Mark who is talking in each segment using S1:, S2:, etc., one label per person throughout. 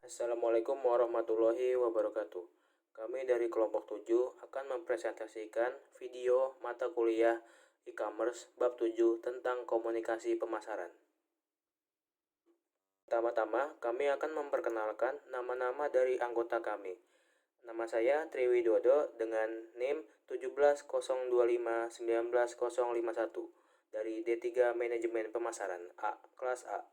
S1: Assalamualaikum warahmatullahi wabarakatuh. Kami dari kelompok 7 akan mempresentasikan video mata kuliah e-commerce bab 7 tentang komunikasi pemasaran. Pertama-tama, kami akan memperkenalkan nama-nama dari anggota kami. Nama saya Triwidodo dengan NIM 17.025.19.051 dari D3 Manajemen Pemasaran A, kelas A.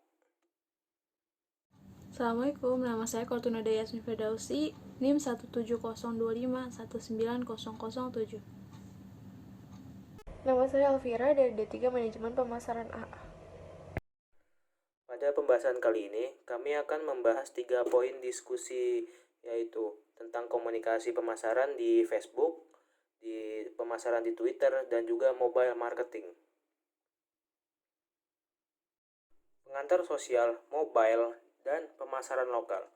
S2: Assalamualaikum, nama saya Kortunada Yasmin Firdausi, NIM 17025190007.
S3: Nama saya Elvira dari D3 Manajemen Pemasaran A.
S1: Pada pembahasan kali ini, kami akan membahas 3 poin diskusi, yaitu tentang komunikasi pemasaran di Facebook, di pemasaran di Twitter, dan juga mobile marketing. Pengantar sosial, mobile, dan pemasaran lokal.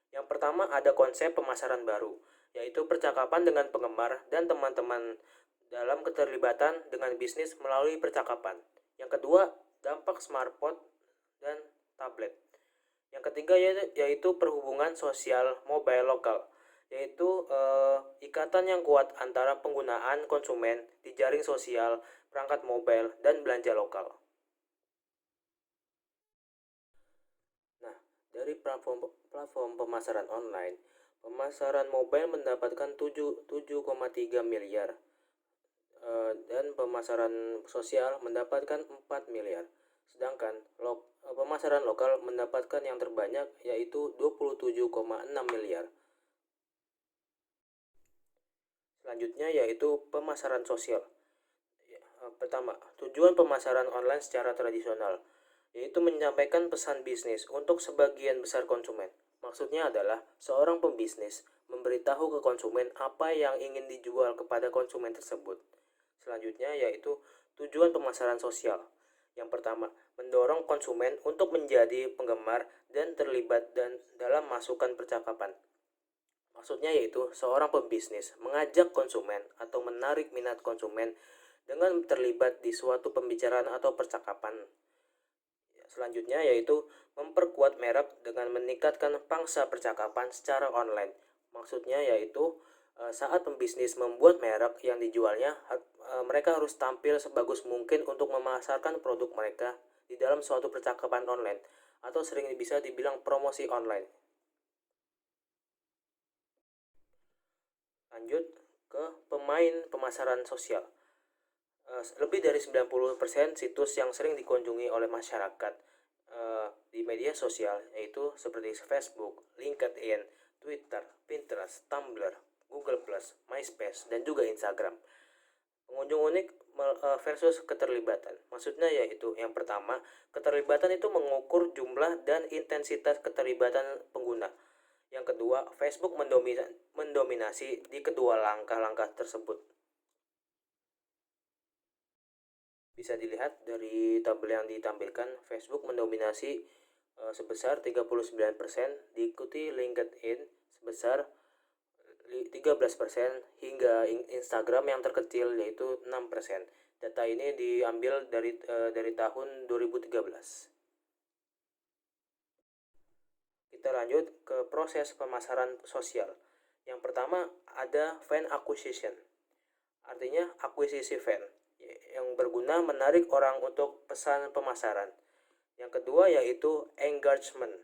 S1: Yang pertama ada konsep pemasaran baru, yaitu percakapan dengan penggemar dan teman-teman dalam keterlibatan dengan bisnis melalui percakapan. Yang kedua, dampak smartphone dan tablet. Yang ketiga yaitu perhubungan sosial mobile lokal, yaitu ikatan yang kuat antara penggunaan konsumen di jaring sosial, perangkat mobile, dan belanja lokal. Nah, dari platform pemasaran online, pemasaran mobile mendapatkan 7,3 miliar dan pemasaran sosial mendapatkan 4 miliar. Sedangkan pemasaran lokal mendapatkan yang terbanyak yaitu 27,6 miliar. Selanjutnya yaitu pemasaran sosial. Pertama, tujuan pemasaran online secara tradisional, yaitu menyampaikan pesan bisnis untuk sebagian besar konsumen. Maksudnya adalah seorang pembisnis memberitahu ke konsumen apa yang ingin dijual kepada konsumen tersebut. Selanjutnya yaitu tujuan pemasaran sosial. Yang pertama, mendorong konsumen untuk menjadi penggemar dan terlibat dalam masukan percakapan. Maksudnya yaitu seorang pembisnis mengajak konsumen atau menarik minat konsumen dengan terlibat di suatu pembicaraan atau percakapan. Selanjutnya yaitu memperkuat merek dengan meningkatkan pangsa percakapan secara online. Maksudnya yaitu saat pembisnis membuat merek yang dijualnya, mereka harus tampil sebagus mungkin untuk memasarkan produk mereka di dalam suatu percakapan online atau sering bisa dibilang promosi online. Lanjut ke pemain pemasaran sosial. Lebih dari 90% situs yang sering dikunjungi oleh masyarakat di media sosial yaitu seperti Facebook, LinkedIn, Twitter, Pinterest, Tumblr, Google+, MySpace, dan juga Instagram. Pengunjung unik versus keterlibatan. Maksudnya yaitu yang pertama, keterlibatan itu mengukur jumlah dan intensitas keterlibatan pengguna. Yang kedua, Facebook mendominasi di kedua langkah-langkah tersebut. Bisa dilihat dari tabel yang ditampilkan, Facebook mendominasi sebesar 39%, diikuti LinkedIn sebesar 13% hingga Instagram yang terkecil yaitu 6%. Data ini diambil dari tahun 2013. Kita lanjut ke proses pemasaran sosial. Yang pertama ada fan acquisition. Artinya akuisisi fan yang berguna menarik orang untuk pesan pemasaran. Yang kedua yaitu engagement,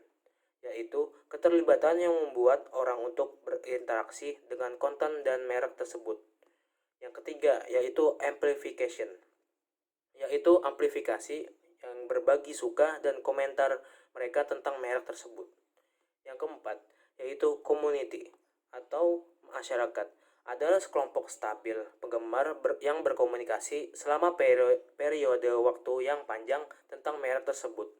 S1: yaitu keterlibatan yang membuat orang untuk berinteraksi dengan konten dan merek tersebut. Yang ketiga yaitu amplification, yaitu amplifikasi yang berbagi suka dan komentar mereka tentang merek tersebut. Yang keempat yaitu community atau masyarakat, adalah sekelompok stabil penggemar yang berkomunikasi selama periode waktu yang panjang tentang merek tersebut.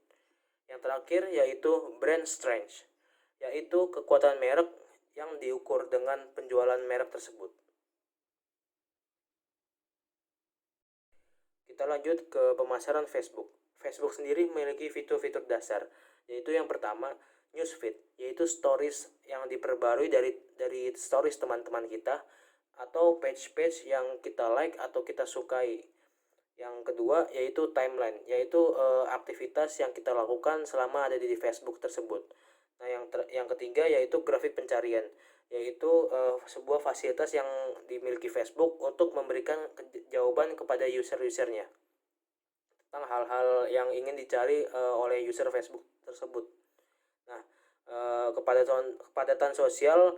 S1: Yang terakhir yaitu brand strength, yaitu kekuatan merek yang diukur dengan penjualan merek tersebut. Kita lanjut ke pemasaran Facebook. Facebook sendiri memiliki fitur-fitur dasar, yaitu yang pertama newsfeed, yaitu stories yang diperbarui dari stories teman-teman kita atau page-page yang kita like atau kita sukai. Yang kedua yaitu timeline, yaitu aktivitas yang kita lakukan selama ada di Facebook tersebut. Nah, yang ketiga yaitu grafik pencarian, yaitu sebuah fasilitas yang dimiliki Facebook untuk memberikan jawaban kepada user-usernya tentang hal-hal yang ingin dicari oleh user Facebook tersebut. Nah, kepadatan sosial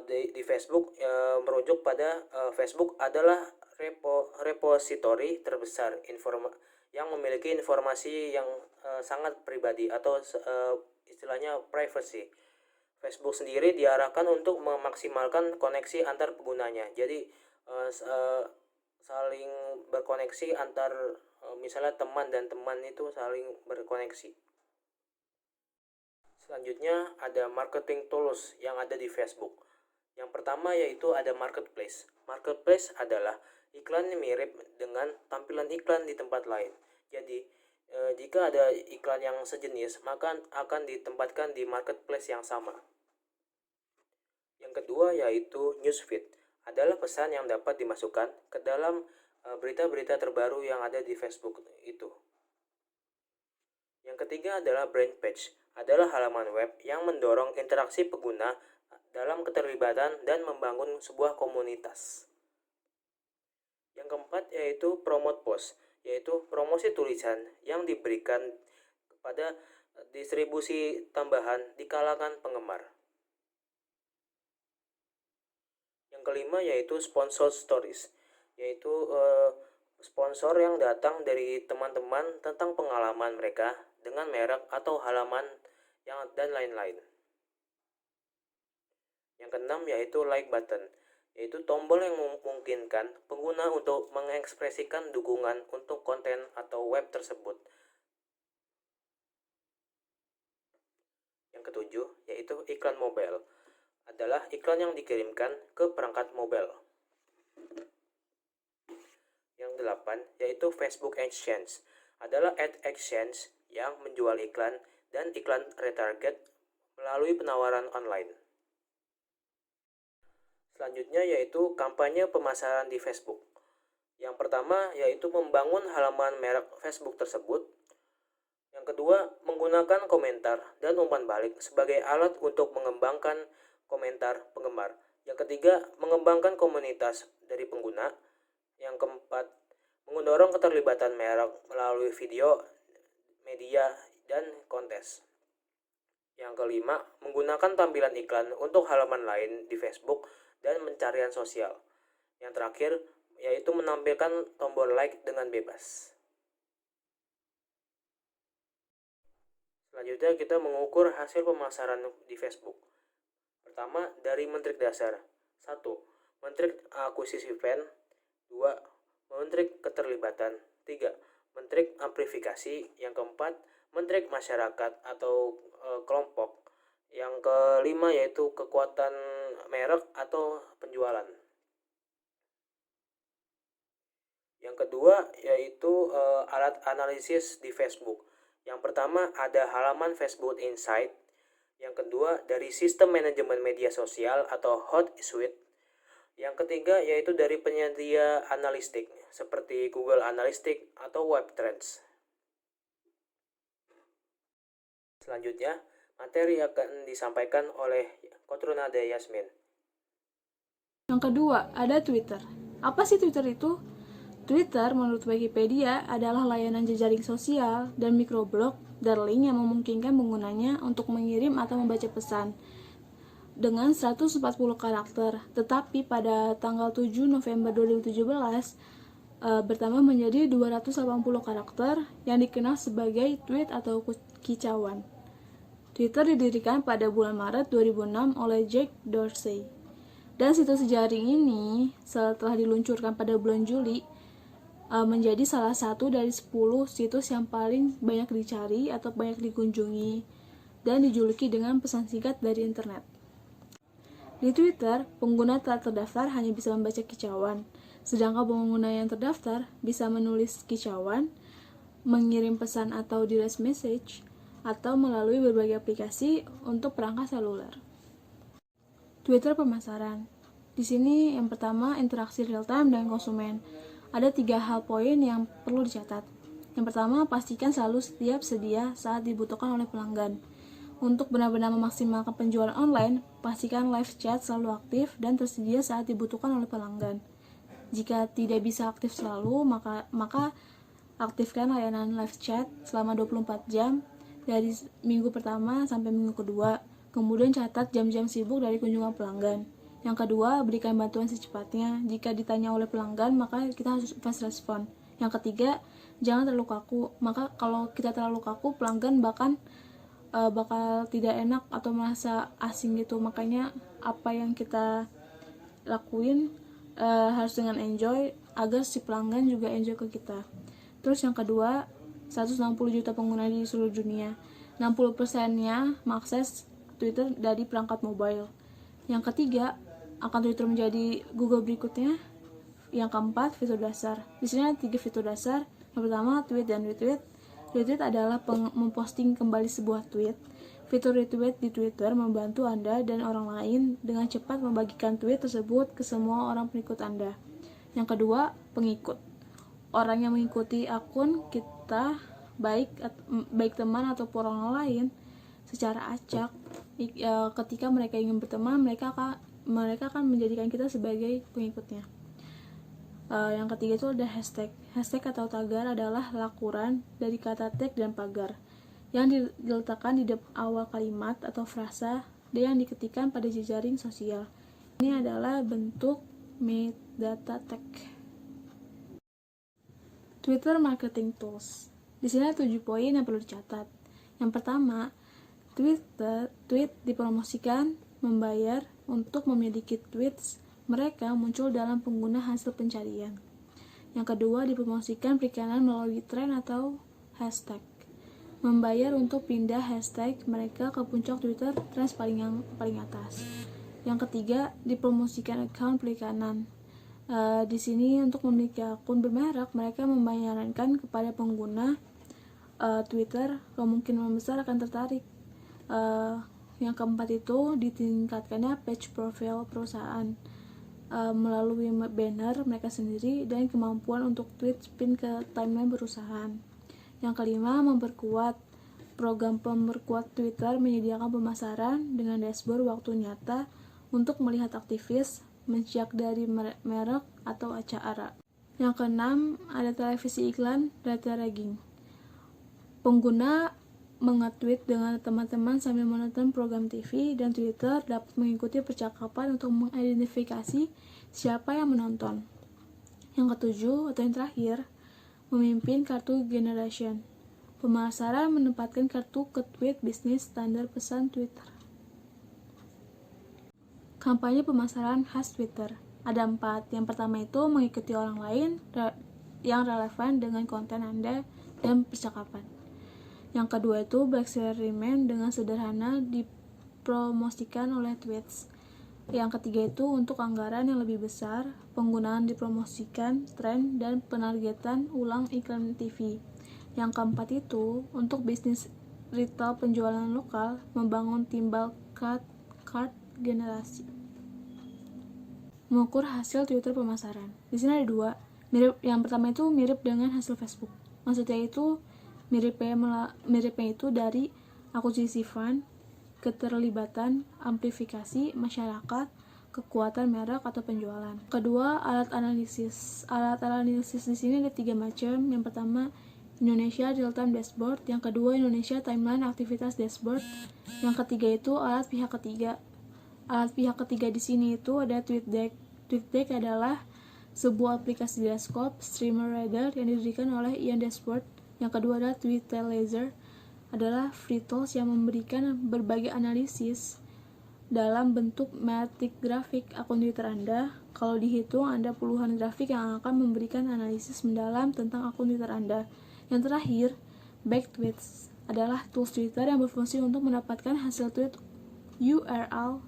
S1: di Facebook merujuk pada Facebook adalah repositori terbesar yang memiliki informasi yang sangat pribadi atau istilahnya privacy. Facebook sendiri diarahkan untuk memaksimalkan koneksi antar penggunanya. Jadi saling berkoneksi antar misalnya teman dan teman itu saling berkoneksi. Selanjutnya ada marketing tools yang ada di Facebook. Yang pertama yaitu ada marketplace. Marketplace adalah iklan yang mirip dengan tampilan iklan di tempat lain. Jadi jika ada iklan yang sejenis, maka akan ditempatkan di marketplace yang sama. Yang kedua yaitu newsfeed. Adalah pesan yang dapat dimasukkan ke dalam berita-berita terbaru yang ada di Facebook itu. Yang ketiga adalah brand page. Adalah halaman web yang mendorong interaksi pengguna dalam keterlibatan dan membangun sebuah komunitas. Yang keempat yaitu promote post, yaitu promosi tulisan yang diberikan kepada distribusi tambahan di kalangan penggemar. Yang kelima yaitu sponsor stories, yaitu sponsor yang datang dari teman-teman tentang pengalaman mereka dengan merek atau halaman dan lain-lain. Yang keenam yaitu like button, yaitu tombol yang memungkinkan pengguna untuk mengekspresikan dukungan untuk konten atau web tersebut. Yang ketujuh yaitu iklan mobile, adalah iklan yang dikirimkan ke perangkat mobile. Yang delapan yaitu Facebook Exchange, adalah ad exchange yang menjual iklan dan iklan retarget melalui penawaran online. Selanjutnya yaitu kampanye pemasaran di Facebook. Yang pertama yaitu membangun halaman merek Facebook tersebut. Yang kedua, menggunakan komentar dan umpan balik sebagai alat untuk mengembangkan komentar penggemar. Yang ketiga, mengembangkan komunitas dari pengguna. Yang keempat, mendorong keterlibatan merek melalui video, media, dan kontes. Yang kelima, menggunakan tampilan iklan untuk halaman lain di Facebook dan pencarian sosial. Yang terakhir, yaitu menampilkan tombol like dengan bebas. Selanjutnya kita mengukur hasil pemasaran di Facebook. Pertama, dari metrik dasar. 1. Metrik akuisisi fan. 2. Metrik keterlibatan. 3. Metrik amplifikasi. Yang keempat, metrik masyarakat atau kelompok. Yang kelima yaitu kekuatan merek atau penjualan. Yang kedua yaitu alat analisis di Facebook. Yang pertama ada halaman Facebook Insight. Yang kedua dari sistem manajemen media sosial atau Hotsuite. Yang ketiga yaitu dari penyedia analistik seperti Google Analytics atau WebTrends. Selanjutnya, materi akan disampaikan oleh Kotrunada Yasmin.
S2: Yang kedua, ada Twitter. Apa sih Twitter itu? Twitter menurut Wikipedia adalah layanan jejaring sosial dan microblog dan link yang memungkinkan penggunanya untuk mengirim atau membaca pesan dengan 140 karakter. Tetapi pada tanggal 7 November 2017 bertambah menjadi 280 karakter yang dikenal sebagai tweet atau kicauan. Twitter didirikan pada bulan Maret 2006 oleh Jack Dorsey. Dan situs jejaring ini setelah diluncurkan pada bulan Juli menjadi salah satu dari 10 situs yang paling banyak dicari atau banyak dikunjungi dan dijuluki dengan pesan singkat dari internet. Di Twitter, pengguna tak terdaftar hanya bisa membaca kicauan, sedangkan pengguna yang terdaftar bisa menulis kicauan, mengirim pesan atau direct message, atau melalui berbagai aplikasi untuk perangkat seluler. Twitter pemasaran. Di sini yang pertama interaksi real time dengan konsumen. Ada 3 hal poin yang perlu dicatat. Yang pertama, pastikan selalu sedia saat dibutuhkan oleh pelanggan. Untuk benar-benar memaksimalkan penjualan online, pastikan live chat selalu aktif dan tersedia saat dibutuhkan oleh pelanggan. Jika tidak bisa aktif selalu, maka aktifkan layanan live chat selama 24 jam dari minggu pertama sampai minggu kedua. Kemudian catat jam-jam sibuk dari kunjungan pelanggan. Yang kedua, berikan bantuan secepatnya. Jika ditanya oleh pelanggan, maka kita harus fast respon. Yang ketiga, jangan terlalu kaku. Maka kalau kita terlalu kaku, pelanggan bakal tidak enak atau merasa asing gitu. Makanya apa yang kita lakuin harus dengan enjoy agar si pelanggan juga enjoy ke kita. Terus yang kedua, 160 juta pengguna di seluruh dunia. 60%-nya mengakses Twitter dari perangkat mobile. Yang ketiga, akan Twitter menjadi Google berikutnya. Yang keempat, fitur dasar. Di sini ada 3 fitur dasar. Yang pertama, tweet dan retweet. Retweet adalah memposting kembali sebuah tweet. Fitur retweet di Twitter membantu Anda dan orang lain dengan cepat membagikan tweet tersebut ke semua orang pengikut Anda. Yang kedua, pengikut. Orang yang mengikuti akun kita, baik teman ataupun orang lain, secara acak, ketika mereka ingin berteman, mereka akan menjadikan kita sebagai pengikutnya. Yang ketiga itu ada hashtag. Hashtag atau tagar adalah lakuran dari kata tag dan pagar yang diletakkan di awal kalimat atau frasa dan yang diketikkan pada jejaring sosial. Ini adalah bentuk metadata tag. Twitter Marketing Tools. Di sini ada 7 poin yang perlu dicatat. Yang pertama, tweet dipromosikan membayar untuk memiliki tweets mereka muncul dalam pengguna hasil pencarian. Yang kedua, dipromosikan perikanan melalui tren atau hashtag. Membayar untuk pindah hashtag mereka ke puncak Twitter trends paling atas. Yang ketiga, dipromosikan account perikanan. Di sini untuk memiliki akun bermerek, mereka menyarankan kepada pengguna Twitter kemungkinan besar akan tertarik. Yang keempat itu ditingkatkannya page profile perusahaan melalui banner mereka sendiri dan kemampuan untuk tweet spin ke timeline perusahaan. Yang kelima, memperkuat. Program pemberkuat Twitter menyediakan pemasaran dengan dashboard waktu nyata untuk melihat aktivis, mensiak dari merek atau acara. Yang keenam, ada televisi iklan data tagging. Pengguna menge-tweet dengan teman-teman sambil menonton program TV dan Twitter dapat mengikuti percakapan untuk mengidentifikasi siapa yang menonton. Yang ketujuh, atau yang terakhir, memimpin kartu generation. Pemasaran menempatkan kartu ke tweet bisnis standar pesan Twitter. Kampanye pemasaran khas Twitter. Ada 4. Yang pertama itu mengikuti orang lain yang relevan dengan konten Anda dan percakapan. Yang kedua itu bereksperimen dengan sederhana dipromosikan oleh tweets. Yang ketiga itu untuk anggaran yang lebih besar, penggunaan dipromosikan, tren, dan penargetan ulang iklan TV. Yang keempat itu untuk bisnis retail penjualan lokal, membangun timbal cart generasi. Mengukur hasil Twitter pemasaran. Di sini ada 2. Yang pertama itu mirip dengan hasil Facebook. Maksudnya itu miripnya itu dari akuisisi fund, keterlibatan, amplifikasi masyarakat, kekuatan merek atau penjualan. Kedua, alat analisis. Alat analisis di sini ada 3 macam. Yang pertama, Indonesia Real Time Dashboard. Yang kedua, Indonesia Timeline Aktivitas Dashboard. Yang ketiga itu alat pihak ketiga. Alat pihak ketiga di sini itu ada TweetDeck. TweetDeck adalah sebuah aplikasi desktop streamer reader yang didirikan oleh Ian Dashboard. Yang kedua adalah Tweetlaser, adalah free tools yang memberikan berbagai analisis dalam bentuk matic grafik akun Twitter Anda. Kalau dihitung, ada puluhan grafik yang akan memberikan analisis mendalam tentang akun Twitter Anda. Yang terakhir, Backtweets adalah tools Twitter yang berfungsi untuk mendapatkan hasil tweet URL,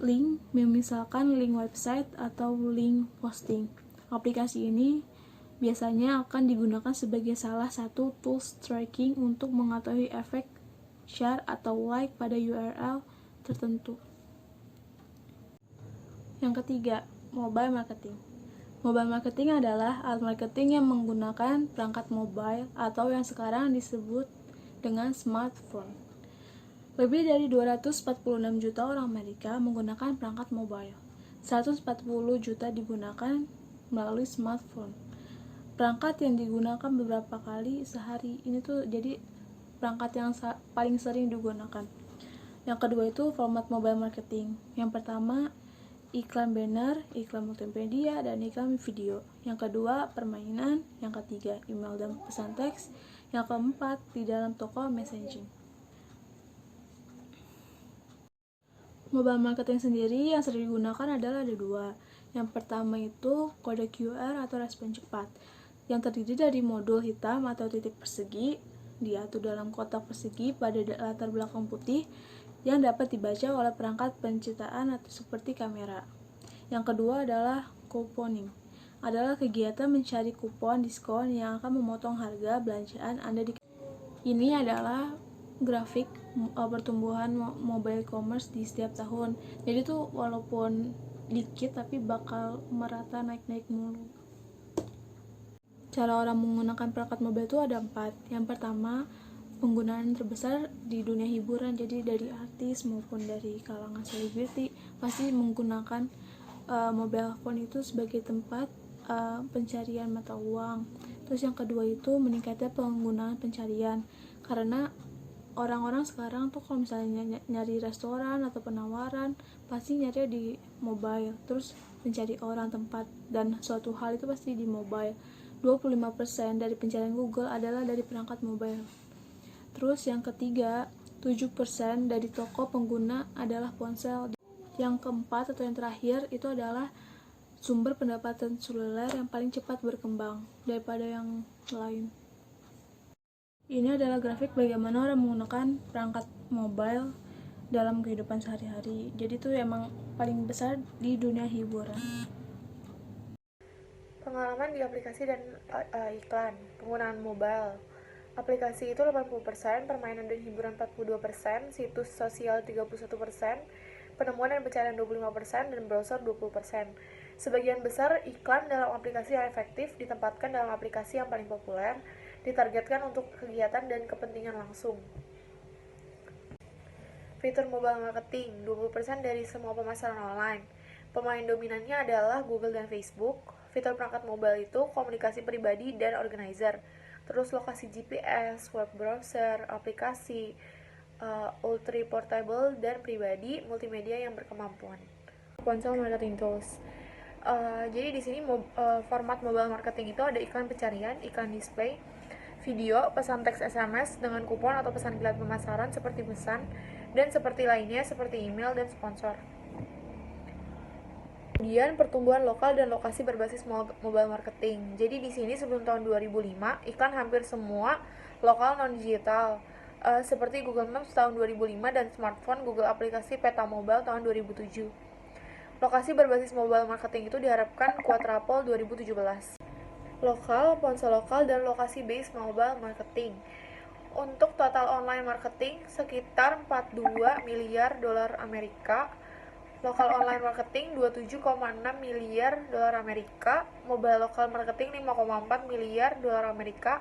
S2: link, misalkan link website atau link posting. Aplikasi ini biasanya akan digunakan sebagai salah satu tools tracking untuk mengetahui efek share atau like pada URL tertentu. Yang ketiga, mobile marketing. Mobile marketing adalah alat marketing yang menggunakan perangkat mobile atau yang sekarang disebut dengan smartphone. Lebih dari 246 juta orang Amerika menggunakan perangkat mobile. 140 juta digunakan melalui smartphone. Perangkat yang digunakan beberapa kali sehari. Ini tuh jadi perangkat yang paling sering digunakan. Yang kedua itu format mobile marketing. Yang pertama iklan banner, iklan multimedia, dan iklan video. Yang kedua permainan. Yang ketiga email dan pesan teks. Yang keempat di dalam toko messaging. Mobile marketing sendiri yang sering digunakan adalah ada dua. Yang pertama itu kode QR atau respon cepat, yang terdiri dari modul hitam atau titik persegi diatur dalam kotak persegi pada latar belakang putih yang dapat dibaca oleh perangkat pencitraan atau seperti kamera. Yang kedua adalah couponing, adalah kegiatan mencari kupon diskon yang akan memotong harga belanjaan Anda di. Ini adalah grafik pertumbuhan mobile commerce di setiap tahun. Jadi tuh walaupun dikit tapi bakal merata naik-naik mulu. Cara orang menggunakan perangkat mobile itu ada 4. Yang pertama, penggunaan terbesar di dunia hiburan. Jadi dari artis maupun dari kalangan selebriti pasti menggunakan mobile phone itu sebagai tempat pencarian mata uang. Terus yang kedua itu meningkatnya penggunaan pencarian, karena orang-orang sekarang tuh kalau misalnya nyari restoran atau penawaran pasti nyari di mobile. Terus mencari orang, tempat, dan suatu hal itu pasti di mobile. 25% dari pencarian Google adalah dari perangkat mobile. Terus yang ketiga, 7% dari toko pengguna adalah ponsel. Yang keempat atau yang terakhir itu adalah sumber pendapatan seluler yang paling cepat berkembang daripada yang lain. Ini adalah grafik bagaimana orang menggunakan perangkat mobile dalam kehidupan sehari-hari. Jadi itu emang paling besar di dunia hiburan.
S3: Pengalaman di aplikasi dan iklan. Penggunaan mobile. Aplikasi itu 80%, permainan dan hiburan 42%, situs sosial 31%, penemuan dan pencarian 25%, dan browser 20%. Sebagian besar iklan dalam aplikasi yang efektif ditempatkan dalam aplikasi yang paling populer, ditargetkan untuk kegiatan dan kepentingan langsung. Fitur mobile marketing, 20% dari semua pemasaran online. Pemain dominannya adalah Google dan Facebook. Fitur perangkat mobile itu komunikasi pribadi dan organizer. Terus lokasi GPS, web browser, aplikasi, ultra portable dan pribadi, multimedia yang berkemampuan. Ponsel marketing tools. Jadi di sini format mobile marketing itu ada iklan pencarian, iklan display, video, pesan teks SMS dengan kupon atau pesan kilat pemasaran seperti pesan, dan seperti lainnya seperti email dan sponsor. Kemudian pertumbuhan lokal dan lokasi berbasis mobile marketing. Jadi di sini sebelum tahun 2005, iklan hampir semua lokal non-digital. Seperti Google Maps tahun 2005 dan smartphone Google aplikasi peta mobile tahun 2007. Lokasi berbasis mobile marketing itu diharapkan quadruple 2017. Lokal, ponsel lokal, dan lokasi based mobile marketing. Untuk total online marketing sekitar 42 miliar dolar Amerika. Lokal online marketing 27,6 miliar dolar Amerika, mobile lokal marketing 5,4 miliar dolar Amerika,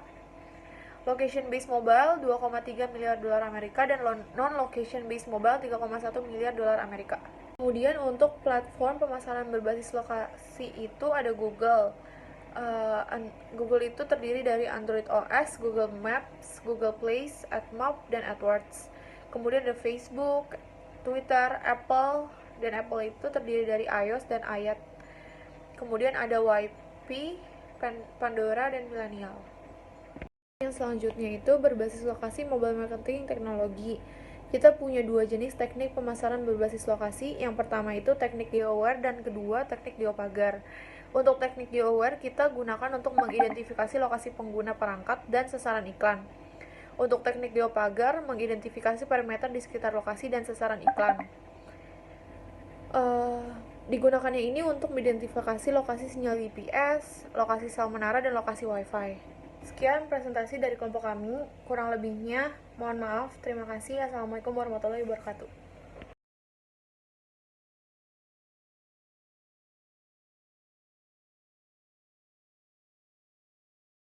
S3: location based mobile 2,3 miliar dolar Amerika, dan non location based mobile 3,1 miliar dolar Amerika. Kemudian untuk platform pemasaran berbasis lokasi itu ada Google. Google itu terdiri dari Android OS, Google Maps, Google Play, AdMob, dan AdWords. Kemudian ada Facebook, Twitter, Apple, dan Apple itu terdiri dari iOS dan iPad. Kemudian ada YP, Pandora, dan Millennial. Yang selanjutnya itu berbasis lokasi mobile marketing teknologi. Kita punya dua jenis teknik pemasaran berbasis lokasi. Yang pertama itu teknik geo-aware dan kedua teknik geopagar. Untuk teknik geo-aware kita gunakan untuk mengidentifikasi lokasi pengguna perangkat dan sasaran iklan. Untuk teknik geopagar mengidentifikasi parameter di sekitar lokasi dan sasaran iklan. Digunakannya ini untuk mengidentifikasi lokasi sinyal GPS, lokasi sel menara, dan lokasi WiFi. Sekian presentasi dari kelompok kami, kurang lebihnya mohon maaf. Terima kasih. Assalamualaikum warahmatullahi wabarakatuh.